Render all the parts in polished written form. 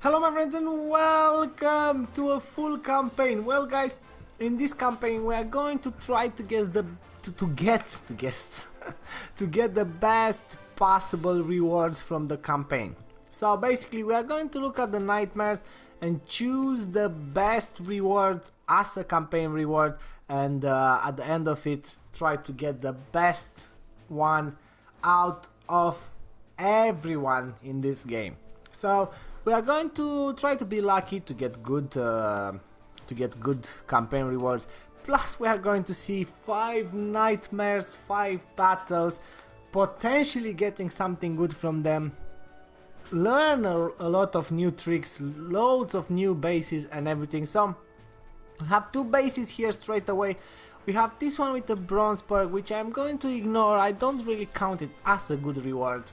Hello my friends and welcome to a full campaign. Well guys, in this campaign we are going to try to guess to get the best possible rewards from the campaign. So basically we are going to look at the nightmares and choose the best reward as a campaign reward, and at the end of it try to get the best one out of everyone in this game. So we are going to try to be lucky to get good campaign rewards. Plus we are going to see 5 nightmares, 5 battles, potentially getting something good from them, learn a lot of new tricks, loads of new bases and everything. So we have 2 bases here straight away. We have this one with the bronze perk, which I'm going to ignore. I don't really count it as a good reward.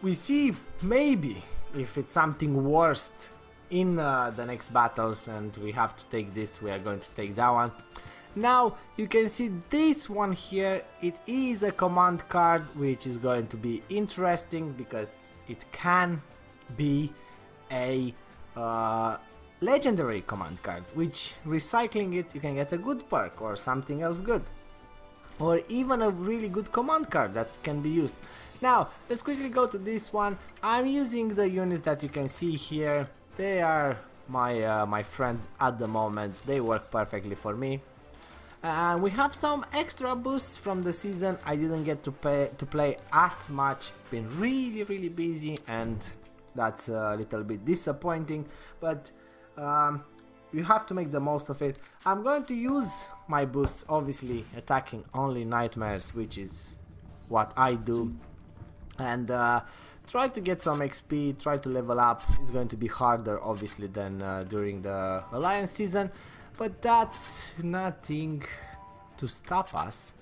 We see maybe if it's something worst in the next battles, and we have to take this, we are going to take that one. Now you can see this one here, it is a command card, which is going to be interesting because it can be a legendary command card, which recycling it you can get a good perk or something else good, or even a really good command card that can be used. Now let's quickly go to this one. I'm using the units that you can see here. They are my friends at the moment. They work perfectly for me. We have some extra boosts from the season. I didn't get to play as much. Been really busy, and that's a little bit disappointing, but you have to make the most of it. I'm going to use my boosts, obviously attacking only nightmares, which is what I do, and try to get some XP, try to level up. It's going to be harder obviously than during the Alliance season, but that's nothing to stop us.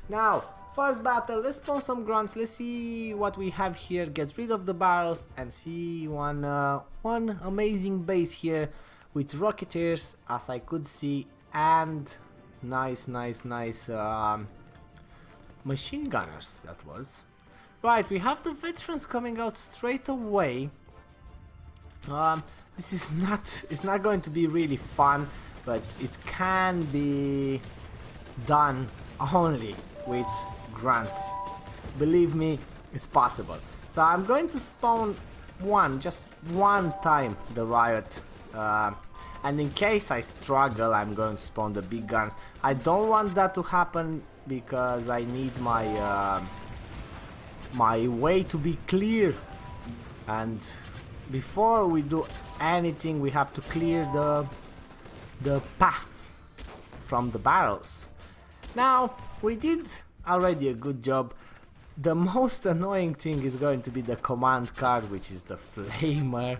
Now first battle, let's spawn some grunts. Let's see what we have here. Get rid of the barrels and see one amazing base here with rocketeers, as I could see, and nice machine gunners. That was right. We have the veterans coming out straight away. This is it's not going to be really fun, but it can be done only with grunts. Believe me, it's possible. So I'm going to spawn just one time the riot, and in case I struggle I'm going to spawn the big guns. I don't want that to happen because I need my my way to be clear, and before we do anything we have to clear the path from the barrels. Now we did already a good job. The most annoying thing is going to be the command card, which is the flamer,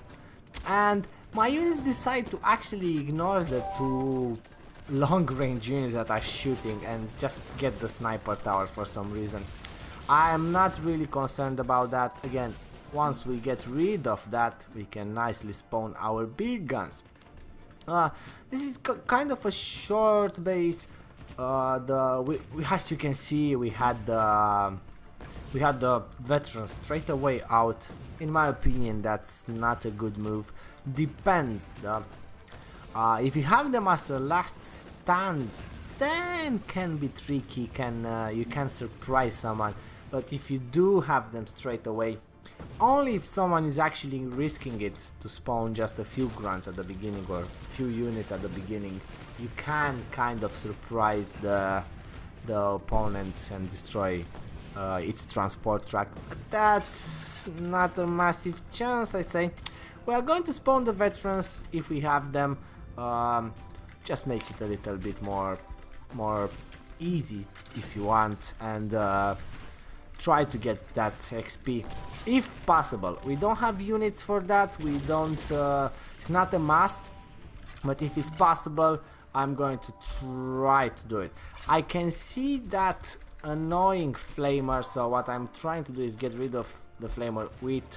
and my units decide to actually ignore the 2 long range units that are shooting and just get the sniper tower for some reason. I am not really concerned about that. Again, once we get rid of that we can nicely spawn our big guns. This is kind of a short base. As you can see, we had the veterans straight away out. In my opinion, that's not a good move. Depends. If you have them as a last stand, then can be tricky. You can surprise someone. But if you do have them straight away, only if someone is actually risking it to spawn just a few grunts at the beginning or a few units at the beginning, you can kind of surprise the opponent and destroy its transport track. But that's not a massive chance, I'd say. We are going to spawn the veterans if we have them. Just make it a little bit more easy if you want, and try to get that XP if possible. We don't have units for that. We don't. It's not a must, but if it's possible, I'm going to try to do it. I can see that annoying flamer, so what I'm trying to do is get rid of the flamer with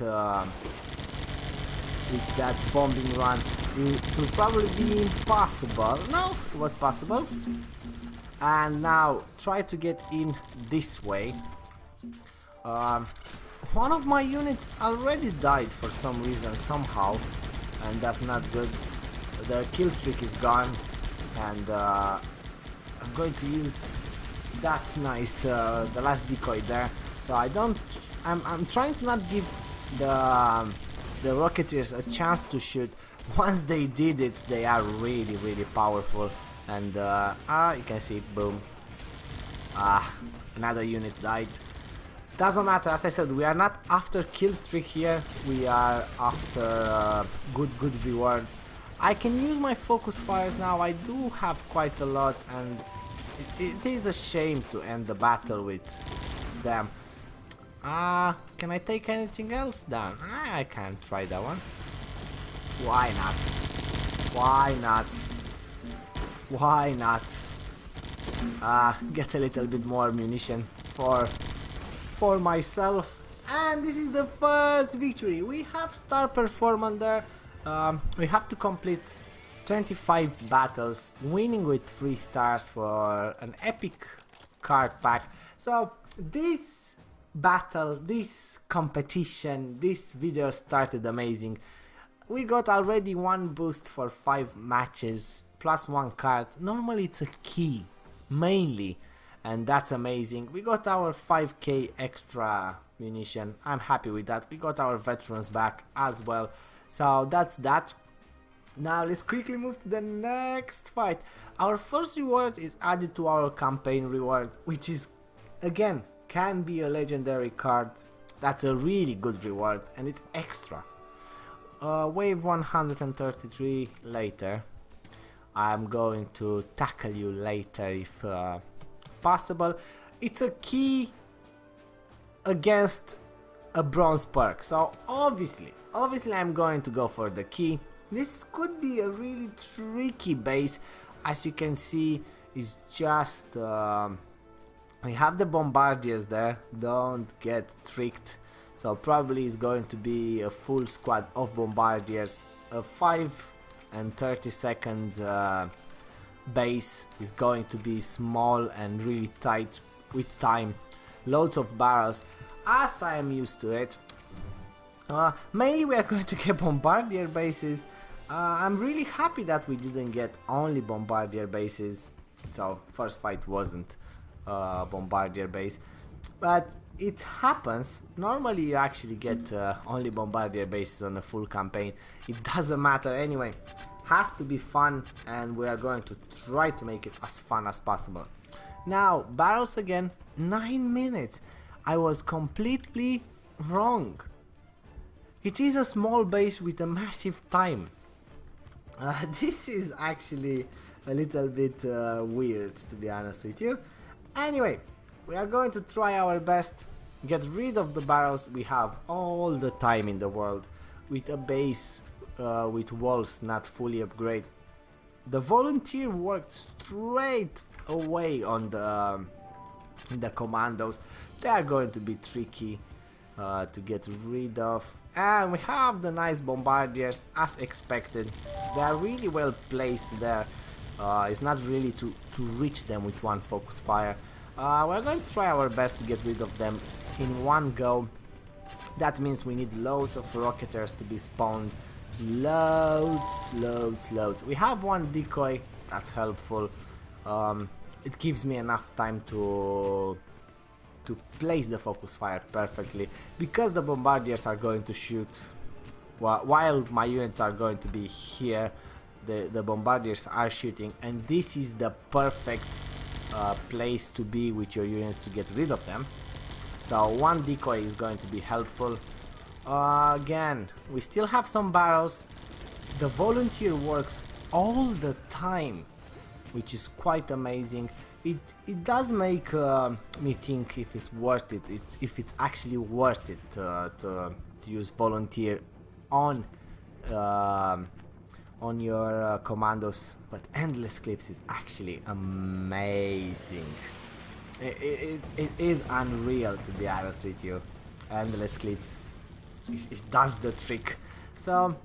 that bombing run. It will probably be impossible. No, it was possible. And now try to get in this way. one of my units already died for some reason, somehow, and that's not good. The kill streak is gone, and I'm going to use that nice, the last decoy there. So I'm trying to not give the Rocketeers a chance to shoot. Once they did it, they are really powerful, and you can see, boom. Another unit died. Doesn't matter, as I said, we are not after kill streak here, we are after good rewards. I can use my focus fires now. I do have quite a lot, and it is a shame to end the battle with them. Can I take anything else down? I can try that one. Why not? Why not? Why not? Get a little bit more ammunition for myself. And this is the first victory. We have star performance there. We have to complete 25 battles, winning with 3 stars for an epic card pack. So this battle, this competition, this video started amazing. We got already 1 boost for 5 matches, plus 1 card. Normally it's a key, mainly, and that's amazing. We got our 5k extra munition. I'm happy with that. We got our veterans back as well. So that's that. Now let's quickly move to the next fight. Our first reward is added to our campaign reward, which is, again, can be a legendary card. That's a really good reward, and it's extra. Wave 133 later. I'm going to tackle you later if possible. It's a key against a bronze perk, so obviously I'm going to go for the key. This could be a really tricky base. As you can see, it's just we have the bombardiers there, don't get tricked. So probably it's going to be a full squad of bombardiers. A 5 and 30 second base is going to be small and really tight with time. Loads of barrels, as I am used to it. Mainly we are going to get bombardier bases. I'm really happy that we didn't get only bombardier bases. So first fight wasn't bombardier base, but it happens. Normally you actually get only bombardier bases on a full campaign. It doesn't matter anyway. Has to be fun, and we are going to try to make it as fun as possible. Now barrels again, 9 minutes. I was completely wrong. It is a small base with a massive time. This is actually a little bit weird, to be honest with you. Anyway, we are going to try our best, get rid of the barrels. We have all the time in the world with a base with walls not fully upgraded. The volunteer worked straight away on the commandos. They are going to be tricky to get rid of. And we have the nice bombardiers as expected. They are really well placed there. It's not really to reach them with one focus fire. We're going to try our best to get rid of them in one go. That means we need loads of rocketers to be spawned. Loads. We have one decoy, that's helpful. It gives me enough time to place the focus fire perfectly, because the bombardiers are going to shoot while my units are going to be here. The bombardiers are shooting, and this is the perfect place to be with your units to get rid of them. So one decoy is going to be helpful. Again, we still have some barrels. The volunteer works all the time, which is quite amazing. It does make me think if it's worth it, if it's actually worth it to use volunteer on your commandos. But endless clips is actually amazing. It is unreal, to be honest with you. Endless clips, it does the trick. So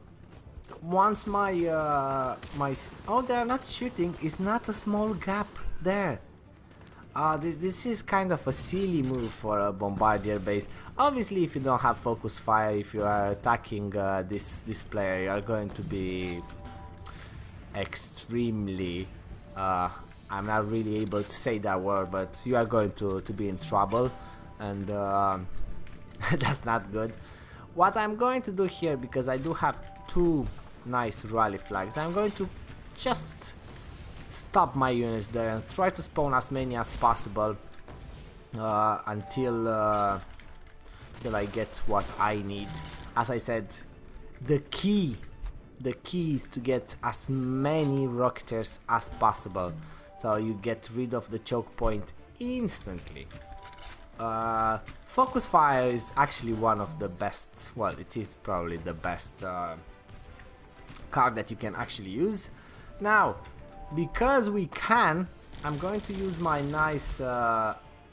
once my oh, they're not shooting. It's not a small gap there. This is kind of a silly move for a bombardier base. Obviously, if you don't have focus fire, if you are attacking this player, you are going to be extremely I'm not really able to say that word, but you are going to be in trouble, and that's not good. What I'm going to do here, because I do have two nice rally flags, I'm going to just stop my units there and try to spawn as many as possible until till I get what I need. As I said, the key is to get as many rocketers as possible, so you get rid of the choke point instantly. Focus fire is actually one of the best, well, it is probably the best card that you can actually use. Now, because we can, I'm going to use my nice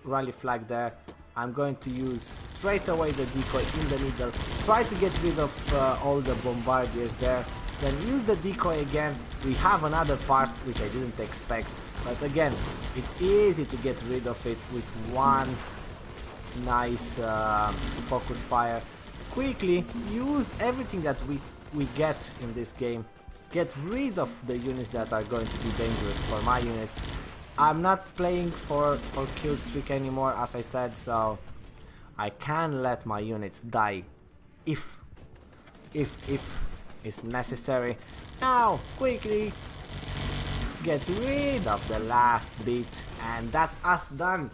rally flag there. I'm going to use straight away the decoy in the middle, try to get rid of all the bombardiers there, then use the decoy again. We have another part which I didn't expect, but again, it's easy to get rid of it with one nice focus fire. Quickly use everything that we get in this game, get rid of the units that are going to be dangerous for my units. I'm not playing for kill streak anymore, as I said, so I can let my units die if it's necessary. Now quickly get rid of the last bit, and that's us done.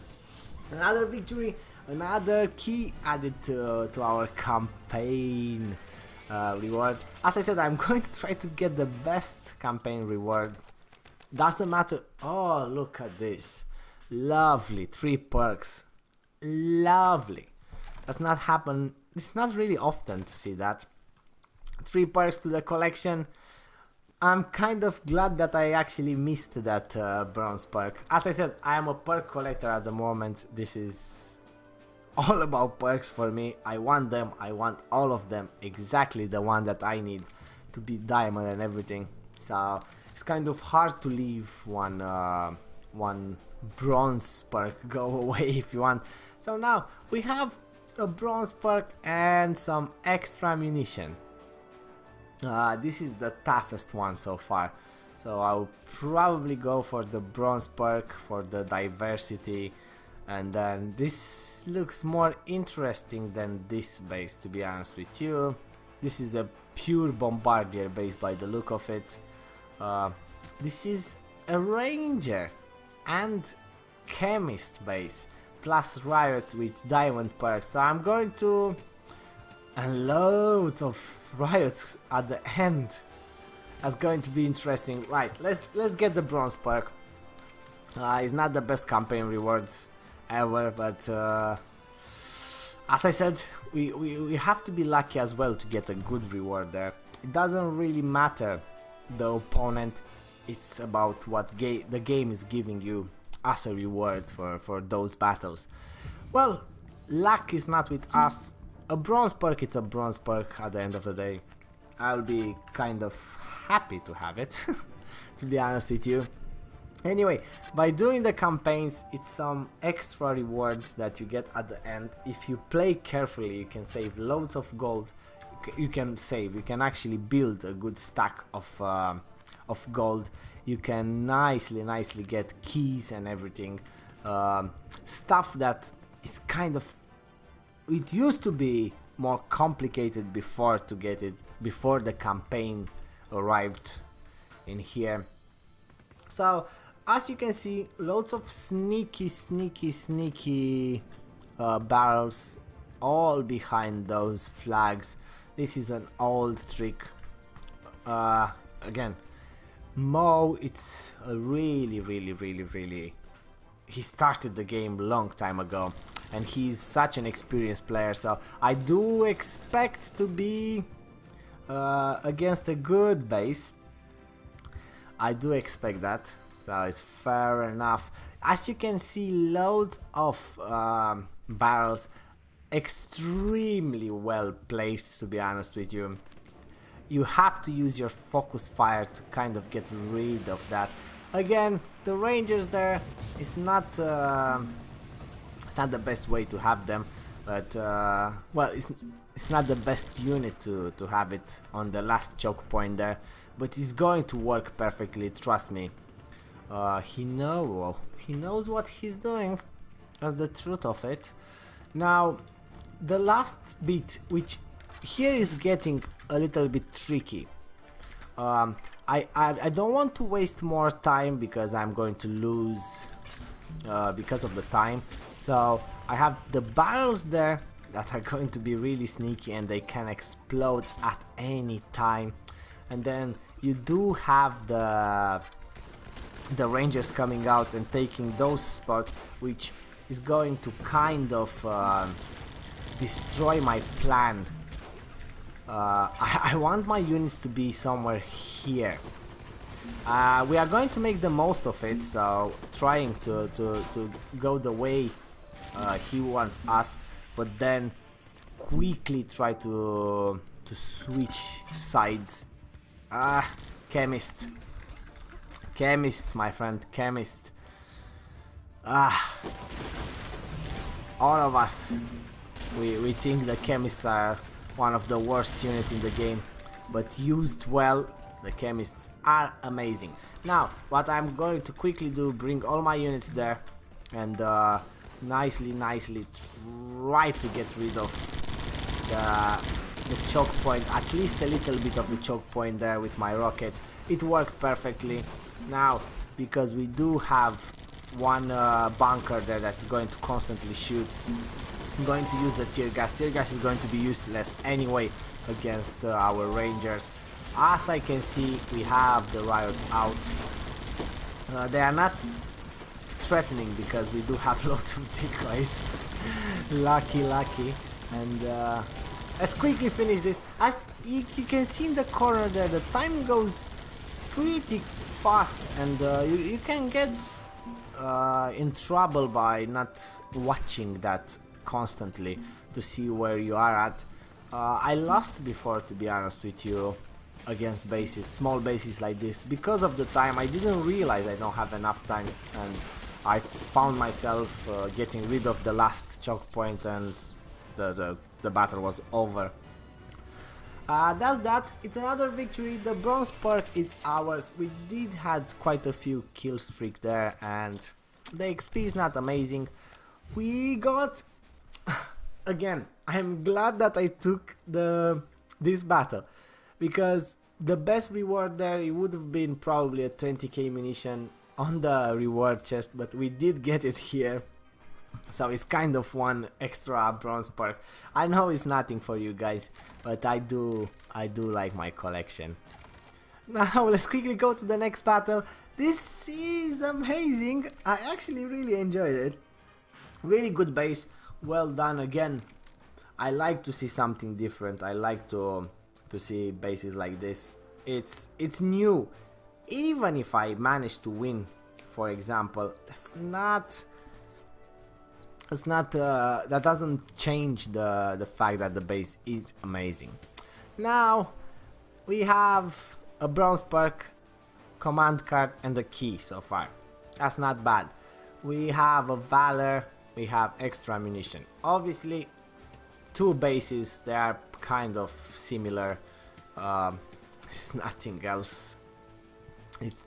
Another victory, another key added to our campaign reward. As I said, I'm going to try to get the best campaign reward. Doesn't matter. Oh, look at this. Lovely. 3 perks. Lovely. Does not happen. It's not really often to see that. 3 perks to the collection. I'm kind of glad that I actually missed that bronze perk. As I said, I am a perk collector at the moment. This is all about perks for me. I want them. I want all of them. Exactly the one that I need to be diamond and everything. So it's kind of hard to leave one bronze perk go away if you want. So now we have a bronze perk and some extra ammunition. This is the toughest one so far, so I'll probably go for the bronze perk for the diversity, and then this looks more interesting than this base, to be honest with you. This is a pure bombardier base by the look of it. This is a ranger and chemist base plus riots with diamond perks, so I'm going to, and loads of riots at the end. That's going to be interesting. Right, let's get the bronze perk. It's not the best campaign reward ever, but as I said, we have to be lucky as well to get a good reward there. It doesn't really matter the opponent, it's about what the game is giving you as a reward for those battles. Well, luck is not with us. A bronze perk, it's a bronze perk at the end of the day. I'll be kind of happy to have it, to be honest with you. Anyway, by doing the campaigns, it's some extra rewards that you get at the end. If you play carefully, you can save loads of gold. You can actually build a good stack of gold. You can nicely get keys and everything. Stuff that is kind of, it used to be more complicated before to get it, before the campaign arrived in here. So as you can see, loads of sneaky barrels all behind those flags. This is an old trick. Again, Mo, it's a really, he started the game a long time ago, and he's such an experienced player, so I do expect to be against a good base. I do expect that, so it's fair enough. As you can see, loads of barrels, extremely well placed, to be honest with you. You have to use your focus fire to kind of get rid of that. Again, the Rangers there is not it's not the best way to have them, but well, it's not the best unit to have it on the last choke point there, but it's going to work perfectly, trust me. He knows what he's doing. That's the truth of it. Now, the last bit, which here is getting a little bit tricky. I don't want to waste more time because I'm going to lose because of the time. So I have the barrels there that are going to be really sneaky and they can explode at any time. And then you do have the Rangers coming out and taking those spots, which is going to kind of destroy my plan. I want my units to be somewhere here. We are going to make the most of it, so trying to go the way he wants us, but then quickly try to switch sides. Chemist, my friend, chemist. All of us, we think the chemists are one of the worst units in the game, but used well, the chemists are amazing. Now, what I'm going to quickly do, bring all my units there, and nicely try to get rid of the choke point, at least a little bit of the choke point there with my rocket. It worked perfectly. Now, because we do have one bunker there that's going to constantly shoot, I'm going to use the tear gas. Tear gas is going to be useless anyway against our Rangers. As I can see, we have the riots out. They are not threatening because we do have lots of decoys. lucky. And let's quickly finish this. As you can see in the corner there, the time goes pretty fast, and you can get in trouble by not watching that constantly to see where you are at. I lost before, to be honest with you, against bases, small bases like this. Because of the time, I didn't realize I don't have enough time, and I found myself getting rid of the last choke point, and the battle was over. That's that. It's another victory. The bronze perk is ours. We did had quite a few kill streak there, and the XP is not amazing. We got again, I'm glad that I took this battle, because the best reward there, it would have been probably a 20k munition on the reward chest, but we did get it here. So it's kind of one extra bronze perk. I know it's nothing for you guys, but I do like my collection. Now let's quickly go to the next battle. This is amazing. I actually really enjoyed it. Really good base, well done again. I like to see something different. I like to see bases like this. It's new. Even if I manage to win, for example, that doesn't change the fact that the base is amazing. Now we have a bronze perk, command card, and a key so far. That's not bad. We have a valor, we have extra ammunition. Obviously, two bases, they are kind of similar. It's nothing else.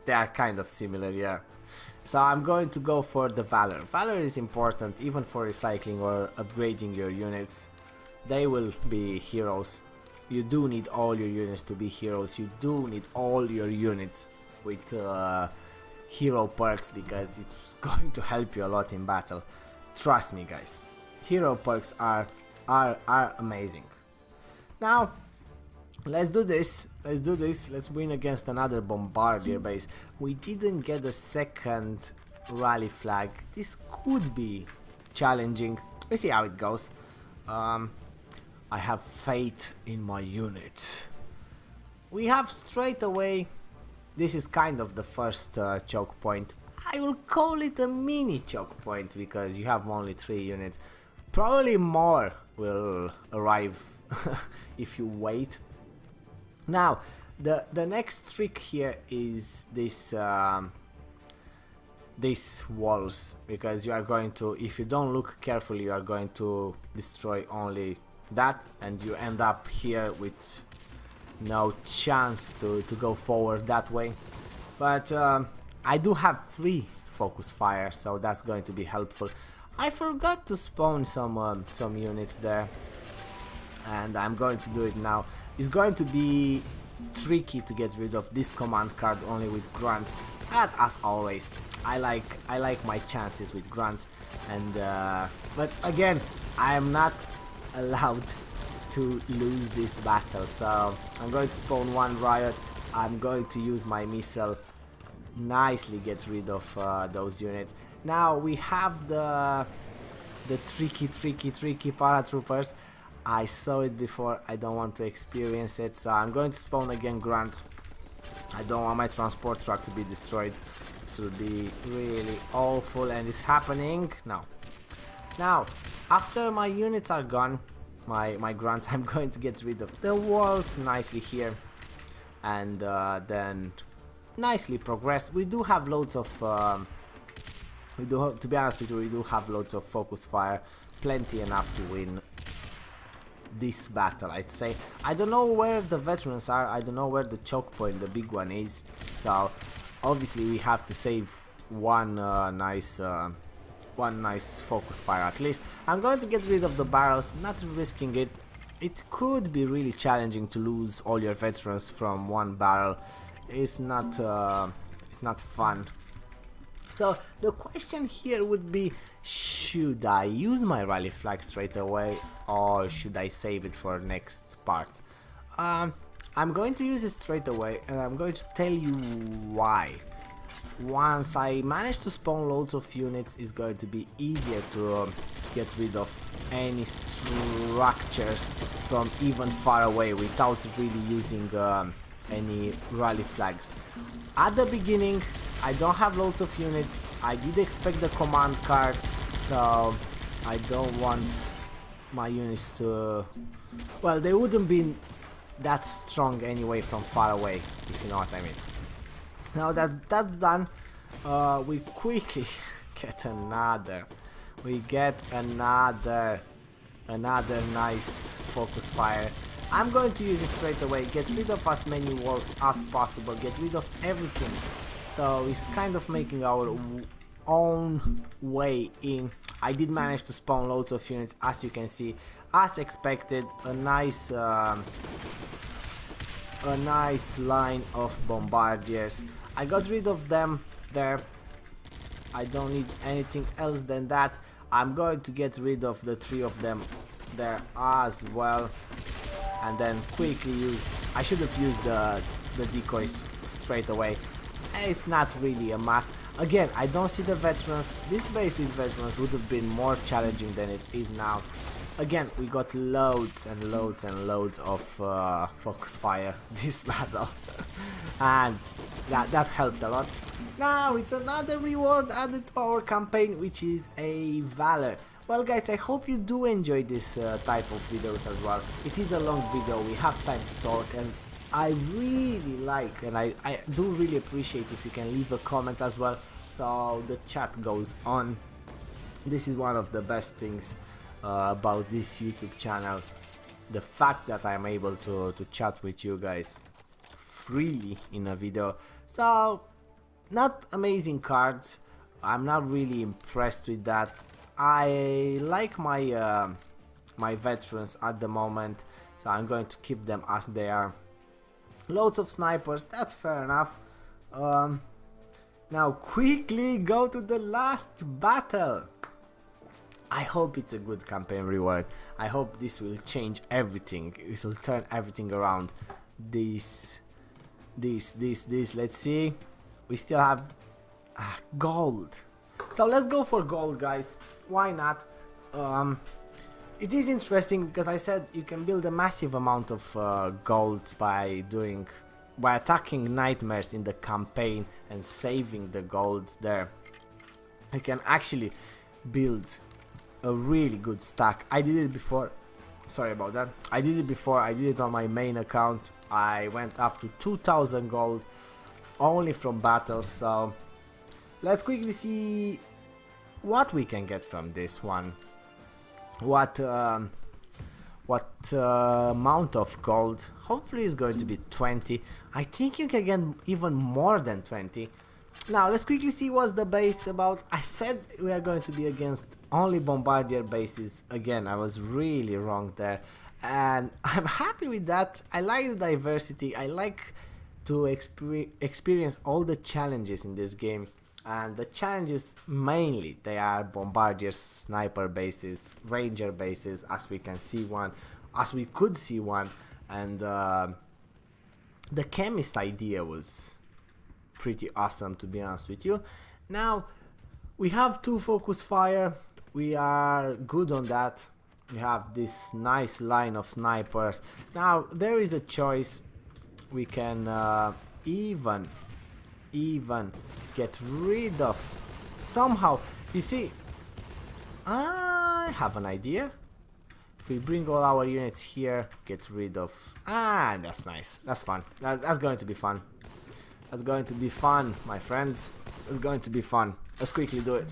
They are kind of similar, yeah. So I'm going to go for the valor. Valor is important even for recycling or upgrading your units. They will be heroes. You do need all your units to be heroes. You do need all your units with hero perks, because it's going to help you a lot in battle. Trust me, guys. Hero perks are amazing. Now, let's do this. Let's win against another bombardier base. We didn't get a second rally flag. This could be challenging. Let's see how it goes. I have faith in my units. We have straight away. This is kind of the first choke point. I will call it a mini choke point because you have only 3 units. Probably more will arrive if you wait. Now, the next trick here is this these walls, because you are going to, if you don't look carefully, you are going to destroy only that, and you end up here with no chance to go forward that way. But I do have 3 focus fire, so that's going to be helpful. I forgot to spawn some units there, and I'm going to do it now. It's going to be tricky to get rid of this command card only with grunts, but as always, I like my chances with grunts. And but again, I am not allowed to lose this battle, so I'm going to spawn 1 riot. I'm going to use my missile, nicely get rid of those units. Now we have the tricky paratroopers. I saw it before, I don't want to experience it, so I'm going to spawn again grunts. I don't want my transport truck to be destroyed. This will be really awful, and it's happening now. Now, after my units are gone, my grunts, I'm going to get rid of the walls nicely here, and then nicely progress. We do have loads of to be honest with you, we do have loads of focus fire, plenty enough to win this battle, I'd say. I don't know where the veterans are, I don't know where the choke point, the big one, is, so obviously we have to save one nice focus fire at least. I'm going to get rid of the barrels, not risking it. It could be really challenging to lose all your veterans from 1 barrel. It's not fun. So the question here would be, should I use my rally flag straight away, or should I save it for next part? I'm going to use it straight away, and I'm going to tell you why. Once I manage to spawn loads of units, it's going to be easier to get rid of any structures from even far away without really using any rally flags. At the beginning, I don't have loads of units. I did expect the command card, so I don't want my units to, well, they wouldn't be that strong anyway from far away, if you know what I mean. Now that that's done, we quickly get another nice focus fire. I'm going to use it straight away, get rid of as many walls as possible, get rid of everything. So it's kind of making our own way in. I did manage to spawn loads of units, as you can see, as expected. A nice line of bombardiers. I got rid of them there. I don't need anything else than that. I'm going to get rid of the 3 of them there as well, and then quickly use, I should have used the decoys straight away. It's not really a must. Again, I don't see the veterans. This base with veterans would have been more challenging than it is now. Again, we got loads and loads and loads of focus fire this battle, and that helped a lot. Now it's another reward added to our campaign, which is a Valor. Well guys, I hope you do enjoy this type of videos as well. It is a long video, we have time to talk, and I really like, and I do really appreciate if you can leave a comment as well, so the chat goes on. This is one of the best things about this YouTube channel, the fact that I'm able to chat with you guys freely in a video. So, not amazing cards, I'm not really impressed with that. I like my my veterans at the moment, so I'm going to keep them as they are. Loads of snipers, that's fair enough. Now quickly go to the last battle. I hope it's a good campaign reward. I hope this will change everything. It will turn everything around. This. Let's see. We still have gold. So let's go for gold, guys. Why not? It is interesting because I said you can build a massive amount of gold by attacking nightmares in the campaign and saving the gold there. You can actually build a really good stack. I did it before. Sorry about that. I did it before. I did it on my main account. I went up to 2000 gold only from battles. So let's quickly see what we can get from this one. What amount of gold? Hopefully it's going to be 20. I think you can get even more than 20. Now let's quickly see what's the base about. I said we are going to be against only bombardier bases. Again, I was really wrong there, and I'm happy with that. I like the diversity. I like to experience all the challenges in this game, and the challenges mainly they are bombardier, sniper bases, ranger bases, as we can see one, as we could see one, and the chemist idea was pretty awesome, to be honest with you. Now we have 2 focus fire, we are good on that. We have this nice line of snipers. Now there is a choice. We can even get rid of somehow. You see, I have an idea. If we bring all our units here, get rid of, that's nice, that's fun, that's going to be fun. That's going to be fun, my friends. That's going to be fun. Let's quickly do it.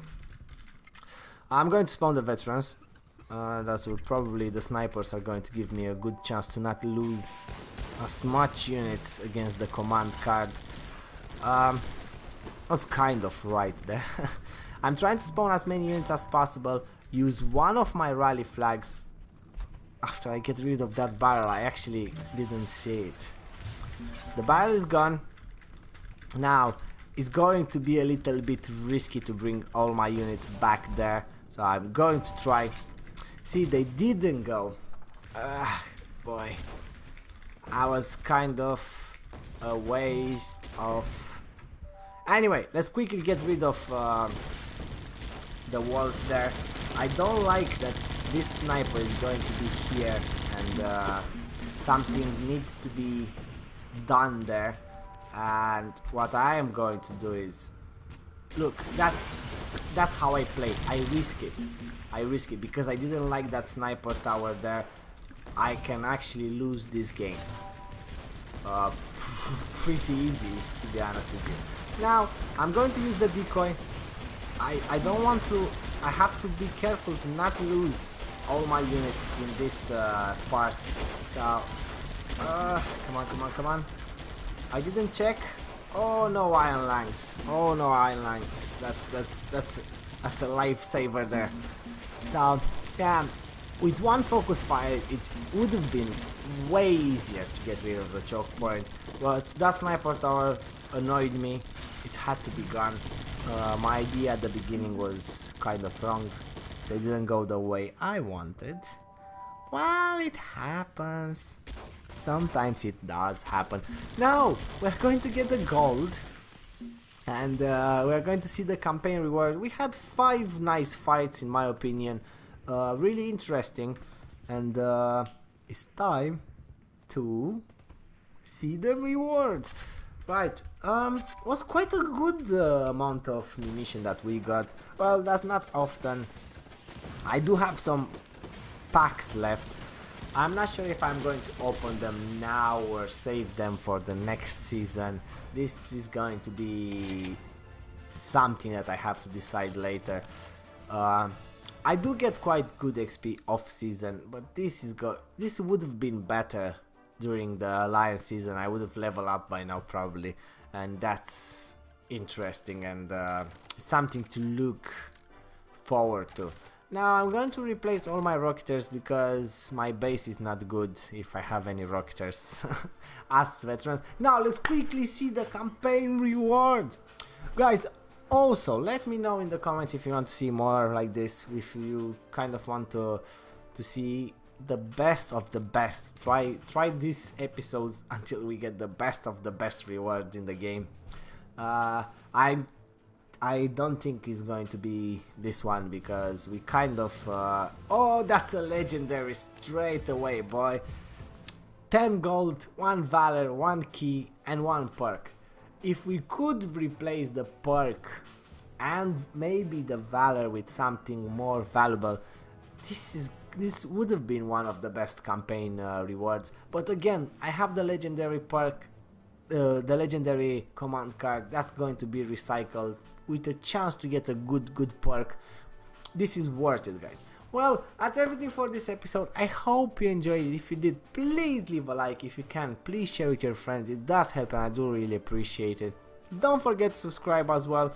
I'm going to spawn the veterans. That's probably the snipers are going to give me a good chance to not lose as much units against the command card. I was kind of right there. I'm trying to spawn as many units as possible. Use one of my rally flags. After I get rid of that barrel, I actually didn't see it. The barrel is gone. Now it's going to be a little bit risky to bring all my units back there, so I'm going to try. See, they didn't go. Boy, I was kind of a waste of. Anyway, let's quickly get rid of the walls there. I don't like that this sniper is going to be here, and something needs to be done there. And what I am going to do is, look, that's how I play. I risk it because I didn't like that sniper tower there. I can actually lose this game pretty easy, to be honest with you. Now I'm going to use the decoy. I don't want to. I have to be careful to not lose all my units in this part. So come on. I didn't check. Oh no, iron lungs. Oh no, iron lungs. That's a lifesaver there. So yeah, with one focus fire, it would have been way easier to get rid of the choke point. But that sniper tower annoyed me. It had to be gone. My idea at the beginning was kind of wrong. They didn't go the way I wanted. Well, it happens. Sometimes it does happen. Now we're going to get the gold, and we're going to see the campaign reward. We had 5 nice fights, in my opinion, really interesting, and it's time to see the reward. Right, was quite a good amount of munition that we got. Well, that's not often. I do have some packs left. I'm not sure if I'm going to open them now or save them for the next season. This is going to be something that I have to decide later. I do get quite good XP off season, but this would have been better during the Alliance season. I would have leveled up by now probably, and that's interesting and something to look forward to. Now I'm going to replace all my rocketers because my base is not good if I have any rocketers as veterans. Now let's quickly see the campaign reward. Guys, also let me know in the comments if you want to see more like this, if you kind of want to see the best of the best. Try these episodes until we get the best of the best reward in the game. I don't think it's going to be this one because we kind of oh, that's a legendary straight away, boy. 10 gold, 1 valor, 1 key and 1 perk. If we could replace the perk and maybe the valor with something more valuable, this would have been one of the best campaign rewards. But again, I have the legendary perk, the legendary command card that's going to be recycled with a chance to get a good perk. This is worth it, guys. Well, that's everything for this episode. I hope you enjoyed it. If you did, please leave a like. If you can, please share with your friends. It does help and I do really appreciate it. Don't forget to subscribe as well.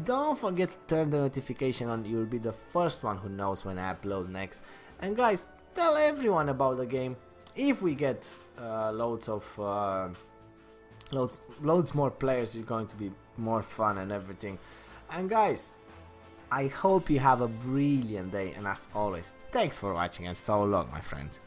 Don't forget to turn the notification on. You'll be the first one who knows when I upload next. And guys, tell everyone about the game. If we get loads more players, it's going to be more fun and everything. And guys, I hope you have a brilliant day, and as always, thanks for watching and so long, my friends.